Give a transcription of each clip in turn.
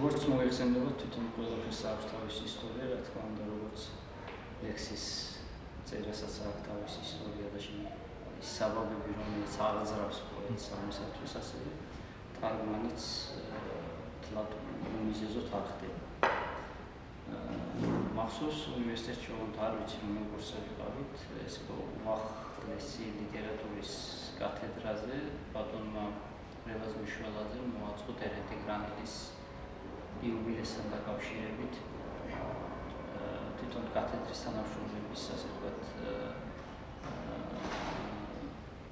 როგორც მოიხსენებათ, თვითონ ყველაფერს აქვს თავისი ისტორია, რა თქმა უნდა, როგორც ლექსის წერასაც აქვს თავისი ისტორია და ის საბაბები, რომელიც აღძრავს პოეტს ამისათვის, ასევე თარგმანიც თლად უმიზეზოდ აღხდება. მახსოვს უნივერსიტეტში არ ვიცი რომელ კურსზე ვიყავით, ეს უახლესი ლიტერატურის კათედრაზე ბატონმა რევაზ მიშველაძემ მოაწყო ტერენტი გრანილის იუბილესთან დაკავშირებით თვითონ კათედრის თანამშრომლების ასე ვთქვათ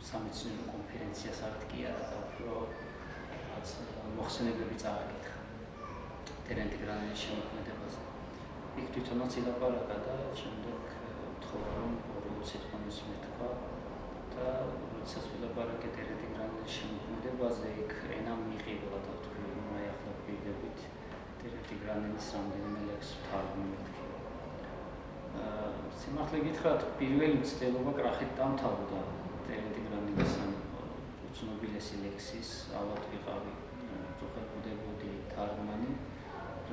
სამეცნიერო კონფერენციას აღდგია და უფრო მოხსენებები წააკითხა ტერენტი გრანილის შემოქმედებაზე. იქ თვითონაც ილაპარაკა და შემდეგ თხოვა რომ ორი სიტყვას მეთქვა და როდესაც ვილაპარაკე ტერენტი გრანილის შემოქმედებაზე, იქ ენა მიიღება და თქვი რომ აი ახლა ვიდებით ტერენტი გრანილის რამდენიმე ლექსს ვთარგმნით. სიმართლე გითხრათ, პირველი მცდელობა კრახით დამთავრდა ტერენტი გრანილის უცნობილესი ლექსის ალბათ ვიყავი წუხებუდებოდი თარგმანი,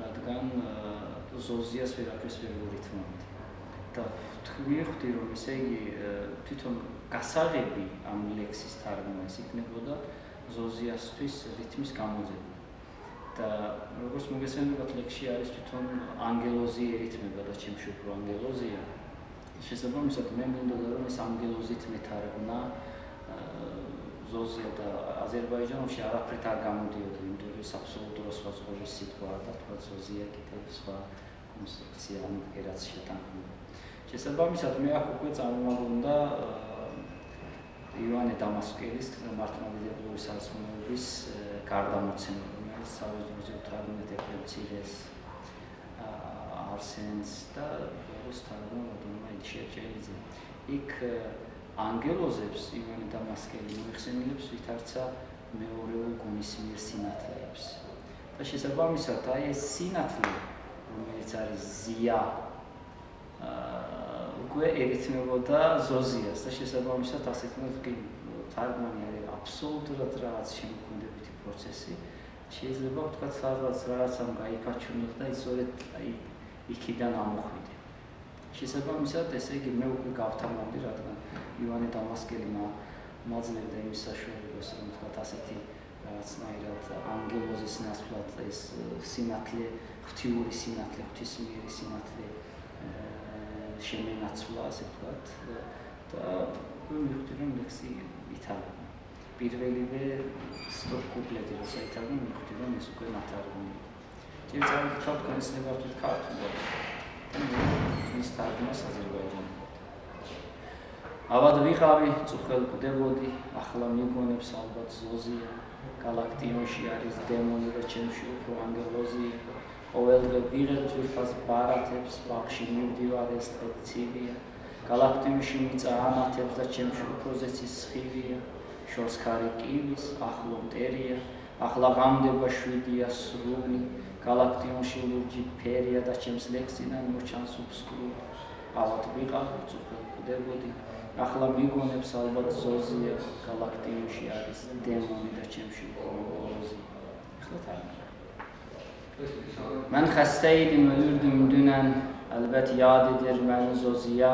რადგან ზოზიას ვერაფერს ვერ ვურითმობდი. და ვხვდი რომ ესე იგი თვითონ გასაღები ამ ლექსის თარგმნის იქნებოდა ზოზიასთვის რითმის გამოძება. და როგორც მოგესალმებათ, ლექსში არის თვითონ ანგელოზი ერითმება და ჩემში უფრო ანგელოზია. შესაბამისად მე მინდოდა რომ ეს ანგელოზით მეთარგმნა ზოზია და აზერბაიჯანში არაფრით არ გამოდიოდა, იმიტომ რომ ეს აბსოლუტურად სხვა ზღვის სიტყვაა და თქვა ზოზია კიდევ სხვა კონსტრუქცია ამერაც შეტანილი. შესაბამისად მე აქ უკვე წარმოვაგონდა ივანე დამასკელის მართლმადიდებლური საზრუნოების გარდამოცემა, რომელიც საუბრობენ თარგმნით ეფემცილეს არსენს და როგორც თარგმნა ილშეჭელიძე. იქ ანგელოზებს ივანე დამასკელი მოიხსენიებს ვითარცა მეორეულ გონისმიერ სინათლეებს. და შესაბამისად აი ეს სინათლე, რომელიც არის ზია, უკვე ერითმებოდა ზოზიას და შესაბამისად ასეთ მოდგი თარგმანი არის აბსოლუტურად რაღაც შემოქმედებითი პროცესი. შეიძლება ვთქვათ, რაღაცამ გაიფაჩუნოს და ისწორედ აი იქიდან ამოხვიდე. შესაბამისად, ესე იგი მე უკვე გავთამავდი, რადგან ივანე დამასკელი მაძლევდა იმის საშუალებას, რომ ვთქვათ ასეთი რაღაცნაირად ანგელოზის ნაცვლად ეს სინათლე, ღვთიური სინათლე, ღვთისმიერი სინათლე შემენაცვლა, ასე ვთქვათ, და მივხვდი რომ ლექსი ითარგმნა. პირველივე კუპლეტი როცა ითარგმნა, მივხვდი რომ ეს უკვე ნათარგმნია. ჯერ წავიკითხავ თქვენს ნებართვით ქართულად და მის თარგმნას აზერბაიჯანულად. ავად ვიყავი, წუხელ გვდებოდი, ახლა მიგონებს ალბათ ზოზია, გალაქტიონში არის დემონი და ჩემში უფრო ანგელოზია. ყოველდღე ვიღებ ძვირფას ბარათებს, ბაღში მივდივარ, ეს წივია. გალაქტიონში მიწა ანათებს და ჩემში უფრო ზეცის სხივია. შორს ქარი კივის, ახლო მტერია, ახლა ღამდება 7-ია სრული. გალაქტიონში ლურჯი ფერია და ჩემს ლექსიდან მოჩანს უბსკრული. ავად ვიყავი, წუხელ გვდებოდი, ახლა მიგონებს ალბათ ზოზია, გალაქტიონში არის დემონი და ჩემში უფრო ანგელოზია. ახლა თარგმნა. من خستeydim, ölürdüm dünen, elbet yadidir ben zozia,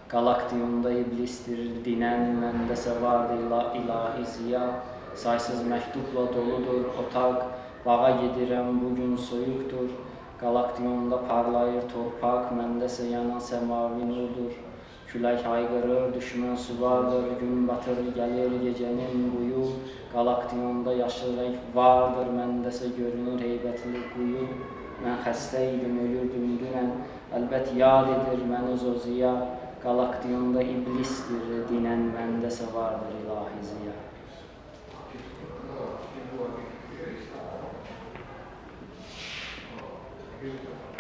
galaktiyonda iblistir dinen, mendese vardı ilahi ziya, saysız mektupla doludur otak, bağa gidirem bugün soyuktur, galaktiyonda parlayır torpak, mendese yanan semavi nurdur, külək haygırır, düşman suvardır, gün batır gelir gecenin buyu, galaktiyonda yaşıl renk vardır, mendese görünür heybetli kuyu. Mən xəstəydim, ölürdüm dünən, əlbət yad edir məni zoziya, galaktiyonda iblisdir dinən, məndəsə vardır ilahi ziya.